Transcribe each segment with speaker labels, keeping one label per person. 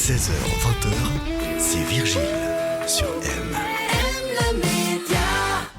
Speaker 1: 16h20, c'est Virgile sur M.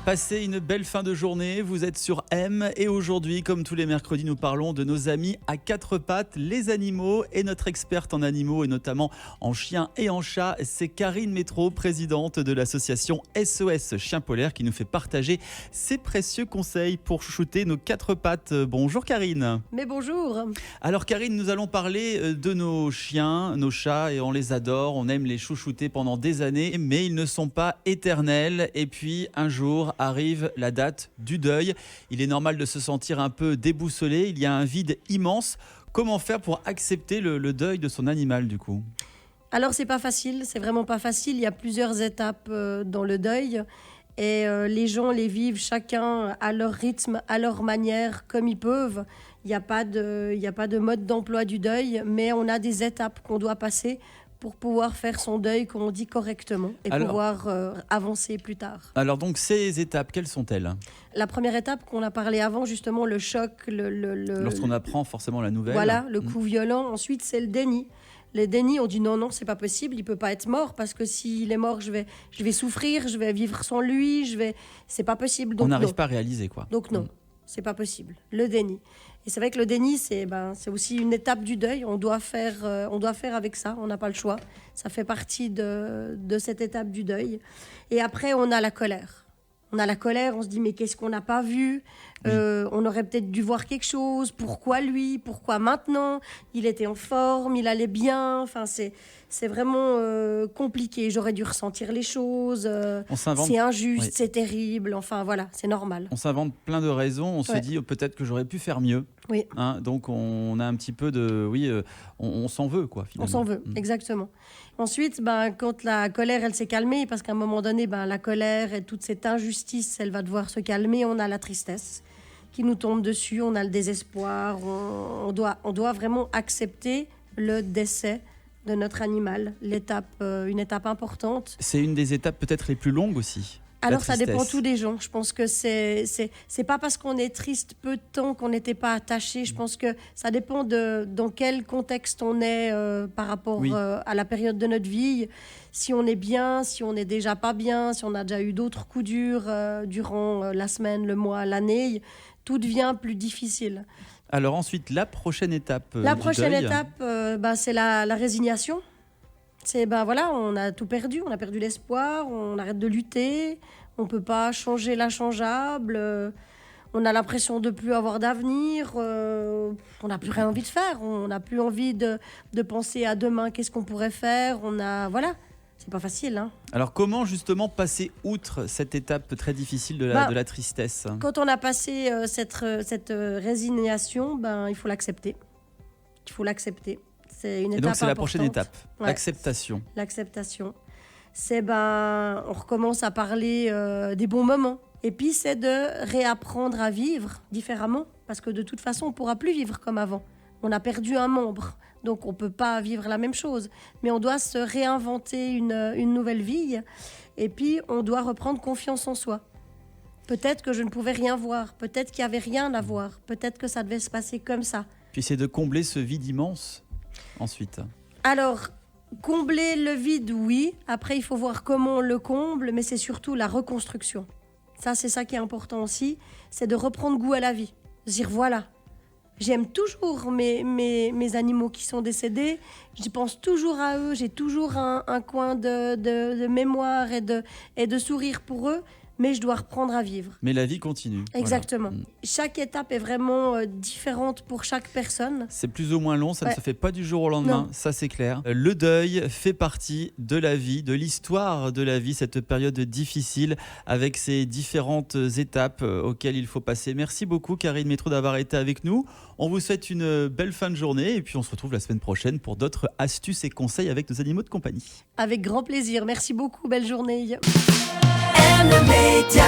Speaker 2: Passez une belle fin de journée, vous êtes sur M et aujourd'hui, comme tous les mercredis, nous parlons de nos amis à quatre pattes, les animaux, et notre experte en animaux et notamment en chiens et en chats, c'est Karine Métro, présidente de l'association SOS Chiens Polaires, qui nous fait partager ses précieux conseils pour chouchouter nos quatre pattes. Bonjour Karine.
Speaker 3: Mais bonjour.
Speaker 2: Alors Karine, nous allons parler de nos chiens, nos chats, et on les adore, on aime les chouchouter pendant des années, mais ils ne sont pas éternels. Et puis un jour arrive la date du deuil. Il est normal de se sentir un peu déboussolé, il y a un vide immense. Comment faire pour accepter le deuil de son animal du coup ?
Speaker 3: Alors c'est pas facile, c'est vraiment pas facile. Il y a plusieurs étapes dans le deuil. Et les gens les vivent chacun à leur rythme, à leur manière, comme ils peuvent. Il n'y a pas de mode d'emploi du deuil, mais on a des étapes qu'on doit passer pour pouvoir faire son deuil, comme on dit, correctement et pouvoir avancer plus tard.
Speaker 2: Alors donc ces étapes, quelles sont-elles ?
Speaker 3: La première étape qu'on a parlé avant, justement, le choc,
Speaker 2: lorsqu'on apprend forcément la nouvelle.
Speaker 3: Voilà, le coup violent. Ensuite, c'est le déni. Les dénis, on dit non, c'est pas possible, il peut pas être mort parce que s'il est mort, je vais souffrir, je vais vivre sans lui, c'est pas possible. Donc
Speaker 2: on n'arrive pas à réaliser quoi.
Speaker 3: Donc non, c'est pas possible. Le déni. Et c'est vrai que le déni, c'est aussi une étape du deuil. On doit faire avec ça. On n'a pas le choix. Ça fait partie de cette étape du deuil. Et après, on a la colère. On se dit mais qu'est-ce qu'on n'a pas vu ? On aurait peut-être dû voir quelque chose. Pourquoi lui ? Pourquoi maintenant ? Il était en forme, il allait bien. Enfin, c'est vraiment compliqué. J'aurais dû ressentir les choses. C'est injuste, c'est terrible. Enfin voilà, c'est normal.
Speaker 2: On s'invente plein de raisons. On se dit peut-être que j'aurais pu faire mieux.
Speaker 3: Oui.
Speaker 2: Donc on a un petit peu de on s'en veut quoi finalement.
Speaker 3: On s'en veut, exactement. Ensuite, quand la colère elle s'est calmée, parce qu'à un moment donné, la colère et toute cette injustice, elle va devoir se calmer. On a la tristesse qui nous tombe dessus, on a le désespoir. On doit vraiment accepter le décès de notre animal, une étape importante.
Speaker 2: C'est une des étapes peut-être les plus longues aussi.
Speaker 3: Alors ça dépend tout des gens. Je pense que c'est pas parce qu'on est triste peu de temps qu'on n'était pas attaché. Je pense que ça dépend dans quel contexte on est par rapport à la période de notre vie. Si on est bien, si on n'est déjà pas bien, si on a déjà eu d'autres coups durs durant la semaine, le mois, l'année, tout devient plus difficile.
Speaker 2: Alors ensuite, la prochaine étape
Speaker 3: La prochaine
Speaker 2: deuil.
Speaker 3: étape, c'est la résignation. On a tout perdu, on a perdu l'espoir, on arrête de lutter, on ne peut pas changer l'inchangeable, on a l'impression de ne plus avoir d'avenir, on n'a plus rien envie de faire, on n'a plus envie de penser à demain, qu'est-ce qu'on pourrait faire, c'est pas facile.
Speaker 2: Alors comment justement passer outre cette étape très difficile de la tristesse ?
Speaker 3: Quand on a passé cette résignation, il faut l'accepter. C'est une étape importante.
Speaker 2: Et donc c'est la prochaine étape, l'acceptation.
Speaker 3: L'acceptation. On recommence à parler des bons moments. Et puis c'est de réapprendre à vivre différemment. Parce que de toute façon, on ne pourra plus vivre comme avant. On a perdu un membre. Donc on ne peut pas vivre la même chose. Mais on doit se réinventer une nouvelle vie. Et puis on doit reprendre confiance en soi. Peut-être que je ne pouvais rien voir. Peut-être qu'il n'y avait rien à voir. Peut-être que ça devait se passer comme ça.
Speaker 2: Puis c'est de combler ce vide immense ensuite.
Speaker 3: Alors, combler le vide, oui. Après, il faut voir comment on le comble, mais c'est surtout la reconstruction. C'est ça qui est important aussi, c'est de reprendre goût à la vie. Dire, voilà, j'aime toujours mes animaux qui sont décédés, j'y pense toujours à eux, j'ai toujours un coin de mémoire et de sourire pour eux, mais je dois reprendre à vivre.
Speaker 2: Mais la vie continue.
Speaker 3: Exactement.
Speaker 2: Voilà.
Speaker 3: Chaque étape est vraiment différente pour chaque personne.
Speaker 2: C'est plus ou moins long, ça ne se fait pas du jour au lendemain,
Speaker 3: non.
Speaker 2: Ça c'est clair. Le deuil fait partie de la vie, de l'histoire de la vie, cette période difficile avec ces différentes étapes auxquelles il faut passer. Merci beaucoup Karine Métro d'avoir été avec nous. On vous souhaite une belle fin de journée et puis on se retrouve la semaine prochaine pour d'autres astuces et conseils avec nos animaux de compagnie.
Speaker 3: Avec grand plaisir. Merci beaucoup. Belle journée.
Speaker 1: M Média.